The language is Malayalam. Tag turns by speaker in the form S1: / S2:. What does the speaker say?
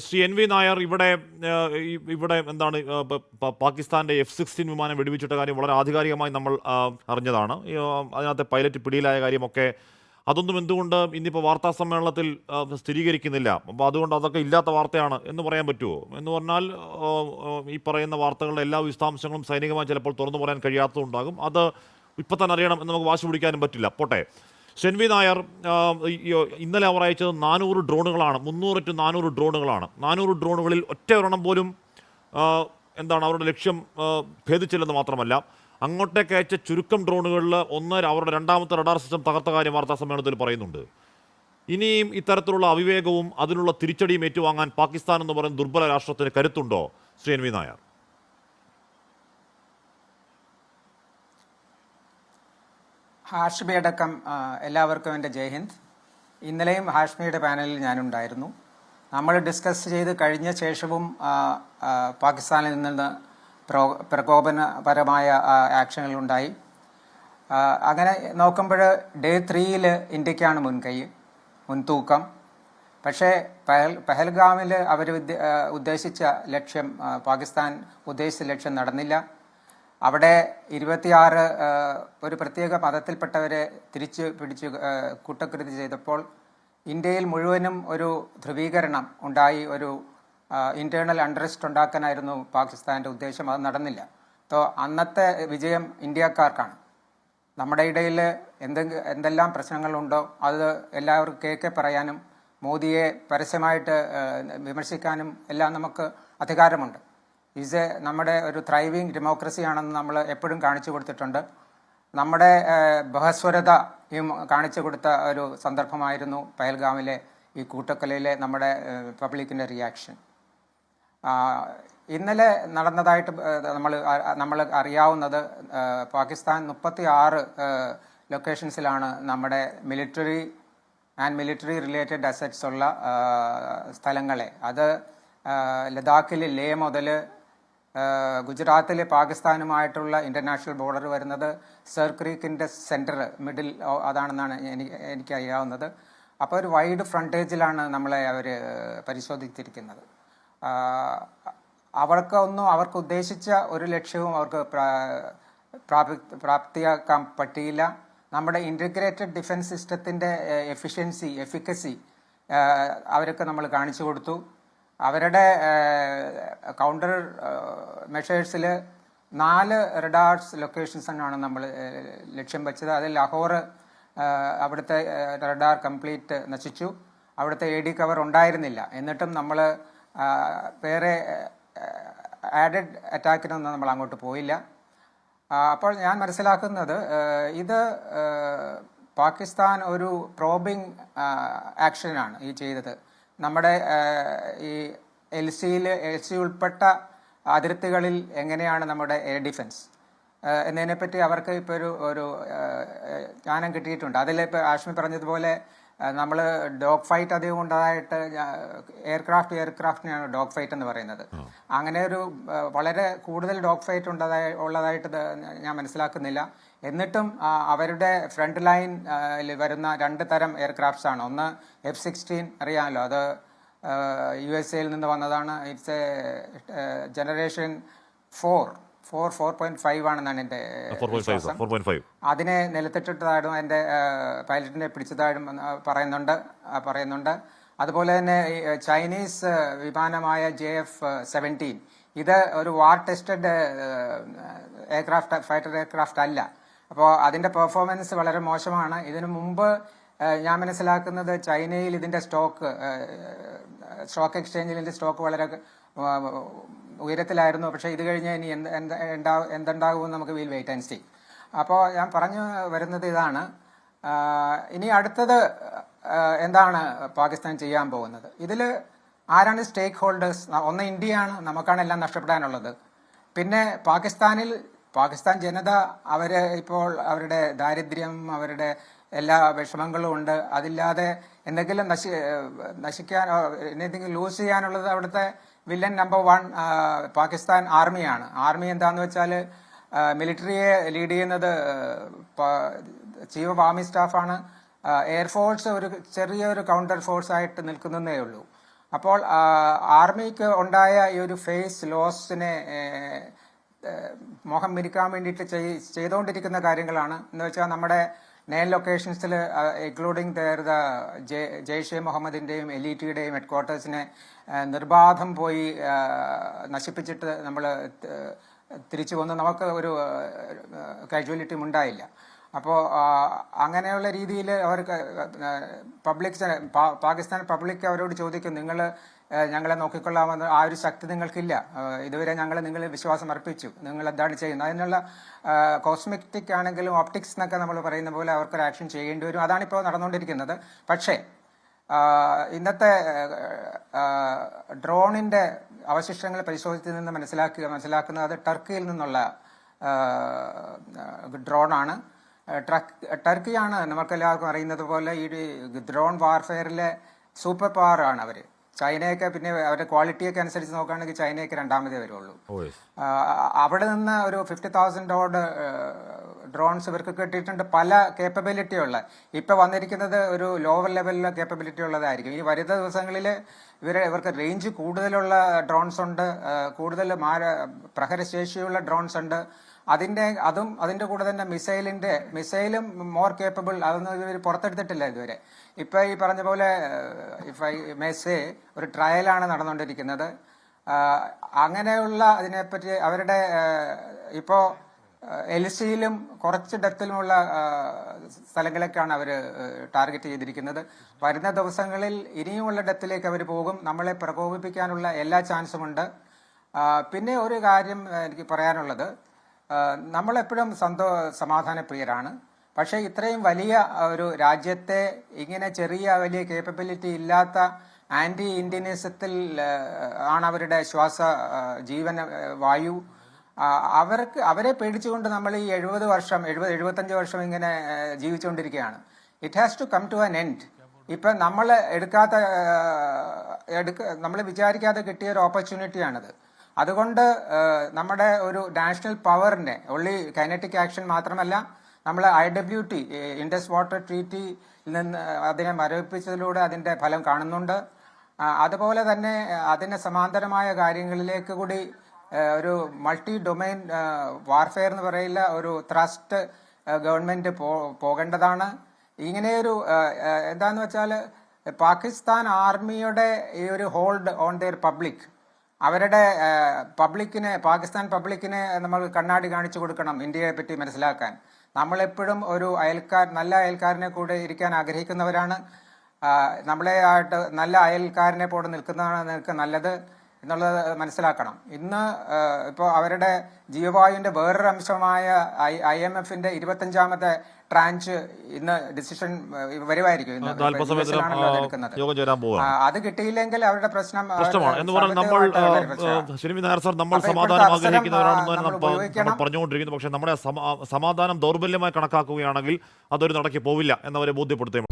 S1: ശ്രീ എൻ വി നായർ, ഇവിടെ എന്താണ് പാകിസ്ഥാന്റെ F-16 വിമാനം വെടിവെച്ചിട്ട കാര്യം വളരെ ആധികാരികമായി നമ്മൾ അറിഞ്ഞതാണ്. അതിനകത്തെ പൈലറ്റ് പിടിയിലായ കാര്യമൊക്കെ അതൊന്നും എന്തുകൊണ്ട് ഇന്നിപ്പോൾ വാർത്താ സമ്മേളനത്തിൽ സ്ഥിരീകരിക്കുന്നില്ല? അപ്പോൾ അതുകൊണ്ട് അതൊക്കെ ഇല്ലാത്ത വാർത്തയാണ് എന്ന് പറയാൻ പറ്റുമോ? എന്ന് പറഞ്ഞാൽ ഈ പറയുന്ന വാർത്തകളുടെ എല്ലാ വിശദാംശങ്ങളും സൈനികമായി ചിലപ്പോൾ തുറന്നു പറയാൻ കഴിയാത്തതുണ്ടാകും. അത് ഇപ്പം തന്നെ അറിയണം എന്ന് നമുക്ക് വാശി പിടിക്കാനും പറ്റില്ല. പോട്ടെ. എൻ വി നായർ, ഇന്നലെ അവർ അയച്ചത് 400 ഡ്രോണുകളാണ്. 300 to 400 ഡ്രോണുകളാണ്. 400 ഡ്രോണുകളിൽ ഒറ്റ ഒരെണ്ണം പോലും അവരുടെ ലക്ഷ്യം ഭേദിച്ചില്ലെന്ന് മാത്രമല്ല, അങ്ങോട്ടേക്ക് അയച്ച ചുരുക്കം ഡ്രോണുകളിൽ അവരുടെ രണ്ടാമത്തെ റഡാർ സിസ്റ്റം തകർത്ത കാര്യം വാർത്താ സമ്മേളനത്തിൽ പറയുന്നുണ്ട്. ഇനിയും ഇത്തരത്തിലുള്ള അവിവേകവും അതിനുള്ള തിരിച്ചടിയും ഏറ്റുവാങ്ങാൻ പാകിസ്ഥാൻ എന്ന് പറയുന്ന ദുർബല രാഷ്ട്രത്തിന് കരുത്തുണ്ടോ ശ്രീ എൻ വി നായർ?
S2: ഹാഷ്മി അടക്കം എല്ലാവർക്കും എൻ്റെ ജയ് ഹിന്ദ്. ഇന്നലെയും ഹാഷ്മിയുടെ പാനലിൽ ഞാനുണ്ടായിരുന്നു. നമ്മൾ ഡിസ്കസ് ചെയ്ത് കഴിഞ്ഞ ശേഷവും പാകിസ്ഥാനിൽ നിന്ന് പ്രകോപനപരമായ ആക്ഷനുകളുണ്ടായി. അങ്ങനെ നോക്കുമ്പോൾ ഡേ 3 ഇന്ത്യക്കാണ് മുൻതൂക്കം. പക്ഷേ പഹൽഗാമിൽ അവർ ഉദ്ദേശിച്ച ലക്ഷ്യം, പാകിസ്ഥാൻ ഉദ്ദേശിച്ച ലക്ഷ്യം നടന്നില്ല. അവിടെ 26 ഒരു പ്രത്യേക മതത്തിൽപ്പെട്ടവരെ തിരിച്ചു പിടിച്ച് കൂട്ടക്കുരുതി ചെയ്തപ്പോൾ ഇന്ത്യയിൽ മുഴുവനും ഒരു ധ്രുവീകരണം ഉണ്ടായി. ഒരു ഇന്റേണൽ അൺറസ്റ്റ് ഉണ്ടാക്കാനായിരുന്നു പാകിസ്ഥാന്റെ ഉദ്ദേശം. അത് നടന്നില്ല. അന്നത്തെ വിജയം ഇന്ത്യക്കാർക്കാണ്. നമ്മുടെ ഇടയിൽ എന്തെല്ലാം പ്രശ്നങ്ങളുണ്ടോ അത് എല്ലാവർക്കും പറയാനും മോദിയെ പരസ്യമായിട്ട് വിമർശിക്കാനും എല്ലാം നമുക്ക് അധികാരമുണ്ട്. നമ്മുടെ ഒരു ത്രൈവിങ് ഡെമോക്രസിയാണെന്ന് നമ്മൾ എപ്പോഴും കാണിച്ചു കൊടുത്തിട്ടുണ്ട്. നമ്മുടെ ബഹസ്വരതയും കാണിച്ചു കൊടുത്ത ഒരു സന്ദർഭമായിരുന്നു പഹൽഗാമിലെ ഈ കൂട്ടക്കൊലയിലെ നമ്മുടെ പബ്ലിക്കിൻ്റെ റിയാക്ഷൻ. ഇന്നലെ നടന്നതായിട്ട് നമ്മൾ അറിയാവുന്നത്, പാകിസ്ഥാൻ 36 ലൊക്കേഷൻസിലാണ് നമ്മുടെ മിലിറ്ററി റിലേറ്റഡ് അസറ്റ്സ് ഉള്ള സ്ഥലങ്ങളെ, അത് ലഡാക്കിൽ ലേ മുതൽ ഗുജറാത്തിൽ പാകിസ്ഥാനുമായിട്ടുള്ള ഇന്റർനാഷണൽ ബോർഡർ വരുന്നത് സർ ക്രീക്കിൻ്റെ സെൻറ്റർ മിഡിൽ അതാണെന്നാണ് എനിക്ക് അറിയാവുന്നത്. അപ്പോൾ ഒരു വൈഡ് ഫ്രണ്ടേജിലാണ് നമ്മളെ അവർ പരിശോധിച്ചിരിക്കുന്നത്. അവർക്ക് ഉദ്ദേശിച്ച ഒരു ലക്ഷ്യവും അവർക്ക് പ്രാപ്തിയാക്കാൻ പറ്റിയില്ല. നമ്മുടെ ഇൻ്റഗ്രേറ്റഡ് ഡിഫൻസ് സിസ്റ്റത്തിൻ്റെ എഫിക്കസി അവർക്ക് നമ്മൾ കാണിച്ചു കൊടുത്തു. അവരുടെ കൗണ്ടർ മെഷേഴ്സിൽ 4 റഡാർസ് ലൊക്കേഷൻസാണ് നമ്മൾ ലക്ഷ്യം വെച്ചത്. അതിൽ ലാഹോർ അവിടുത്തെ റഡാർ കംപ്ലീറ്റ് നശിച്ചു. അവിടുത്തെ AD കവർ ഉണ്ടായിരുന്നില്ല. എന്നിട്ടും നമ്മൾ വേറെ ആഡഡ് അറ്റാക്കിനൊന്നും നമ്മൾ അങ്ങോട്ട് പോയില്ല. അപ്പോൾ ഞാൻ മനസ്സിലാക്കുന്നത്, ഇത് പാകിസ്ഥാൻ ഒരു പ്രോബിംഗ് ആക്ഷനാണ് ഈ ചെയ്തത്. നമ്മുടെ ഈ LC ഉൾപ്പെട്ട അതിർത്തികളിൽ എങ്ങനെയാണ് നമ്മുടെ എയർ ഡിഫൻസ് എന്നതിനെപ്പറ്റി അവർക്ക് ഇപ്പോൾ ഒരു ജ്ഞാനം കിട്ടിയിട്ടുണ്ട്. അതിലിപ്പോൾ ആഷ്മി പറഞ്ഞതുപോലെ നമ്മൾ ഡോഗ് ഫൈറ്റ് അധികം ഉണ്ടായിട്ട് എയർക്രാഫ്റ്റിനെയാണ് ഡോഗ് ഫൈറ്റ് എന്ന് പറയുന്നത്. അങ്ങനെ ഒരു വളരെ കൂടുതൽ ഡോഗ് ഫൈറ്റ് ഉള്ളതായിട്ട് ഞാൻ മനസ്സിലാക്കുന്നില്ല. എന്നിട്ടും അവരുടെ ഫ്രണ്ട് ലൈൻ വരുന്ന 2 തരം എയർക്രാഫ്റ്റ്സ് ആണ്. ഒന്ന് F-16 അറിയാമല്ലോ, അത് USA നിന്ന് വന്നതാണ്. ഇറ്റ്സ് എ ജനറേഷൻ 4.5 ആണെന്നാണ് എൻ്റെ വിശ്വാസം. അതിനെ നിലത്തിട്ടിട്ടതായിട്ടും എൻ്റെ പൈലറ്റിനെ പിടിച്ചതായിട്ടും പറയുന്നുണ്ട്. അതുപോലെ തന്നെ ചൈനീസ് വിമാനമായ JF-17, ഇത് ഒരു വാർ ടെസ്റ്റഡ് ഫൈറ്റർ എയർക്രാഫ്റ്റ് അല്ല. അപ്പോൾ അതിൻ്റെ പെർഫോമൻസ് വളരെ മോശമാണ്. ഇതിനു മുമ്പ് ഞാൻ മനസ്സിലാക്കുന്നത് ചൈനയിൽ ഇതിൻ്റെ സ്റ്റോക്ക് എക്സ്ചേഞ്ചിൽ ഇതിൻ്റെ സ്റ്റോക്ക് വളരെ ഉയരത്തിലായിരുന്നു. പക്ഷേ ഇത് കഴിഞ്ഞ് ഇനി എന്തുണ്ടാകുമെന്ന് നമുക്ക് വിൽ വെയിറ്റ് ആൻഡ് സീ. അപ്പോൾ ഞാൻ പറഞ്ഞു വരുന്നത് ഇതാണ്, ഇനി അടുത്തത് എന്താണ് പാകിസ്ഥാൻ ചെയ്യാൻ പോകുന്നത്? ഇതിൽ ആരാണ് സ്റ്റേക്ക് ഹോൾഡേഴ്സ്? ഒന്ന് ഇന്ത്യയാണ്, നമുക്കാണ് എല്ലാം നഷ്ടപ്പെടാനുള്ളത്. പിന്നെ പാകിസ്ഥാൻ ജനത ഇപ്പോൾ അവരുടെ ദാരിദ്ര്യം, അവരുടെ എല്ലാ വിഷമങ്ങളും ഉണ്ട്. അതില്ലാതെ എന്തെങ്കിലും നശിക്കാനോ എന്തെങ്കിലും ലൂസ് ചെയ്യാനുള്ളത് അവിടുത്തെ വില്ലൻ നമ്പർ 1 പാകിസ്ഥാൻ ആർമിയാണ്. ആർമി എന്താന്ന് വെച്ചാൽ മിലിറ്ററിയെ ലീഡ് ചെയ്യുന്നത് ചീഫ് ഓഫ് ആർമി സ്റ്റാഫാണ്. എയർഫോഴ്സ് ഒരു ചെറിയൊരു കൗണ്ടർ ഫോഴ്സ് ആയിട്ട് നിൽക്കുന്നതേ ഉള്ളൂ. അപ്പോൾ ആർമിക്ക് ഉണ്ടായ ഈ ഒരു ഫേസ് ലോസിനെ മോഹം മിരിക്കാൻ വേണ്ടിയിട്ട് ചെയ്തുകൊണ്ടിരിക്കുന്ന കാര്യങ്ങളാണ്. എന്ന് വെച്ചാൽ നമ്മുടെ നെയിൽ ലൊക്കേഷൻസിൽ ഇൻക്ലൂഡിങ് ദ ജെയ്ഷെ മുഹമ്മദിൻ്റെയും എലിറ്റിയുടെയും ഹെഡ് ക്വാർട്ടേഴ്സിനെ നിർബാധം പോയി നശിപ്പിച്ചിട്ട് നമ്മൾ തിരിച്ചു വന്ന് നമുക്ക് ഒരു കാഷ്വാലിറ്റിയും ഉണ്ടായില്ല. അപ്പോൾ അങ്ങനെയുള്ള രീതിയിൽ അവർക്ക് പാകിസ്ഥാൻ പബ്ലിക് അവരോട് ചോദിക്കും, നിങ്ങൾ ഞങ്ങളെ നോക്കിക്കൊള്ളാമെന്ന് ആ ഒരു ശക്തി നിങ്ങൾക്കില്ല, ഇതുവരെ ഞങ്ങൾ നിങ്ങളിൽ വിശ്വാസം അർപ്പിച്ചു, നിങ്ങൾ എന്താണ് ചെയ്യുന്നത്? അതിനുള്ള കോസ്മെറ്റിക് ആണെങ്കിലും ഓപ്റ്റിക്സ് എന്നൊക്കെ നമ്മൾ പറയുന്ന പോലെ അവർക്കൊരു ആക്ഷൻ ചെയ്യേണ്ടി വരും. അതാണിപ്പോൾ നടന്നുകൊണ്ടിരിക്കുന്നത്. പക്ഷേ ഇന്നത്തെ ഡ്രോണിൻ്റെ അവശിഷ്ടങ്ങൾ പരിശോധിച്ച് നിന്ന് മനസ്സിലാക്കുന്നത് അത് ടർക്കിയിൽ നിന്നുള്ള ഡ്രോണാണ്. ടർക്കിയാണ് നമുക്കെല്ലാവർക്കും അറിയുന്നത് പോലെ ഈ ഡ്രോൺ വാർഫെയറിലെ സൂപ്പർ പവർ ആണ് അവർ. ചൈനയൊക്കെ പിന്നെ അവരുടെ ക്വാളിറ്റിയൊക്കെ അനുസരിച്ച് നോക്കുകയാണെങ്കിൽ ചൈനയൊക്കെ രണ്ടാമതേ വരുള്ളൂ. അവിടെ നിന്ന് ഒരു 50,000 ഡ്രോൺസ് ഇവർക്ക് കിട്ടിയിട്ടുണ്ട്, പല കേപ്പബിലിറ്റി ഉള്ള. ഇപ്പം വന്നിരിക്കുന്നത് ഒരു ലോവർ ലെവലിലെ കേപ്പബിലിറ്റി ഉള്ളതായിരിക്കും. ഈ വരുന്ന ദിവസങ്ങളിൽ ഇവർക്ക് റേഞ്ച് കൂടുതലുള്ള ഡ്രോൺസ് ഉണ്ട്, കൂടുതൽ പ്രഹരശേഷിയുള്ള ഡ്രോൺസ് ഉണ്ട്. അതിൻ്റെ കൂടെ തന്നെ മിസൈലും മോർ കേപ്പബിൾ, അതൊന്നും ഇവർ പുറത്തെടുത്തിട്ടില്ല ഇതുവരെ. ഇപ്പം ഈ പറഞ്ഞ പോലെ ഒരു ട്രയലാണ് നടന്നുകൊണ്ടിരിക്കുന്നത്. അങ്ങനെയുള്ള അതിനെപ്പറ്റി അവരുടെ ഇപ്പോൾ എൽസിയിലും കുറച്ച് ഡെപ്തിലുമുള്ള സ്ഥലങ്ങളൊക്കെയാണ് അവർ ടാർഗറ്റ് ചെയ്തിരിക്കുന്നത്. വരുന്ന ദിവസങ്ങളിൽ ഇനിയുമുള്ള ഡെപ്തിലേക്ക് അവർ പോകും. നമ്മളെ പ്രകോപിപ്പിക്കാനുള്ള എല്ലാ ചാൻസും ഉണ്ട്. പിന്നെ ഒരു കാര്യം എനിക്ക് പറയാനുള്ളത്, നമ്മളെപ്പോഴും സമാധാനപ്രിയരാണ്. പക്ഷേ ഇത്രയും വലിയ ഒരു രാജ്യത്തെ ഇങ്ങനെ വലിയ കേപ്പബിലിറ്റി ഇല്ലാത്ത ആൻറ്റി ഇന്ത്യനിസത്തിൽ ആണ് അവരുടെ ജീവന വായു. അവരെ പേടിച്ചുകൊണ്ട് നമ്മൾ ഈ 75 വർഷം ഇങ്ങനെ ജീവിച്ചുകൊണ്ടിരിക്കുകയാണ്. It has to come to an end. ഇപ്പം നമ്മൾ നമ്മൾ വിചാരിക്കാതെ കിട്ടിയ ഒരു ഓപ്പർച്യൂണിറ്റിയാണിത്. അതുകൊണ്ട് നമ്മുടെ ഒരു നാഷണൽ പവറിനെ ഒൺലി കൈനറ്റിക് ആക്ഷൻ മാത്രമല്ല, നമ്മൾ IWT ഇൻഡസ് വാട്ടർ ട്രീറ്റിയിൽ നിന്ന് അതിനെ മരവിപ്പിച്ചതിലൂടെ അതിൻ്റെ ഫലം കാണുന്നുണ്ട്. അതുപോലെ തന്നെ അതിന് സമാന്തരമായ കാര്യങ്ങളിലേക്ക് കൂടി ഒരു മൾട്ടി ഡൊമൈൻ വാർഫെയർ എന്ന് പറയില്ല, ഒരു ത്രസ്റ്റ് ഗവൺമെൻറ് പോകേണ്ടതാണ്. ഇങ്ങനെയൊരു എന്താന്ന് വെച്ചാൽ പാകിസ്ഥാൻ ആർമിയുടെ ഈ ഒരു ഹോൾഡ് ഓൺ ദെയർ പബ്ലിക്, അവരുടെ പാകിസ്ഥാൻ പബ്ലിക്കിനെ നമ്മൾ കണ്ണാടി കാണിച്ചു കൊടുക്കണം ഇന്ത്യയെ പറ്റി മനസ്സിലാക്കാൻ. നമ്മളെപ്പോഴും ഒരു നല്ല അയൽക്കാരനെ കൂടെ ഇരിക്കാൻ ആഗ്രഹിക്കുന്നവരാണ്. നല്ല അയൽക്കാരനെ പോലെ നിൽക്കുന്നതാണ് നല്ലത് എന്നുള്ളത് മനസ്സിലാക്കണം. ഇന്ന് ഇപ്പോൾ അവരുടെ ജീവവായുവിൻ്റെ വേറൊരു അംശമായ IMFന്റെ 25ാമത്തെ ട്രാഞ്ച് ഇന്ന് ഡിസിഷൻ വരുമായിരിക്കും. അത് കിട്ടിയില്ലെങ്കിൽ അവരുടെ
S1: പ്രശ്നമാണ് എന്ന് പറഞ്ഞാൽ നമ്മൾ സമാധാനം ആഗ്രഹിക്കുന്നവരാണെന്ന് പറഞ്ഞുകൊണ്ടിരിക്കുന്നു. പക്ഷേ നമ്മുടെ സമാധാനം ദൗർബല്യമായി കണക്കാക്കുകയാണെങ്കിൽ അതൊരു നടക്കി പോവില്ല എന്നവരെ ബോധ്യപ്പെടുത്തുകയും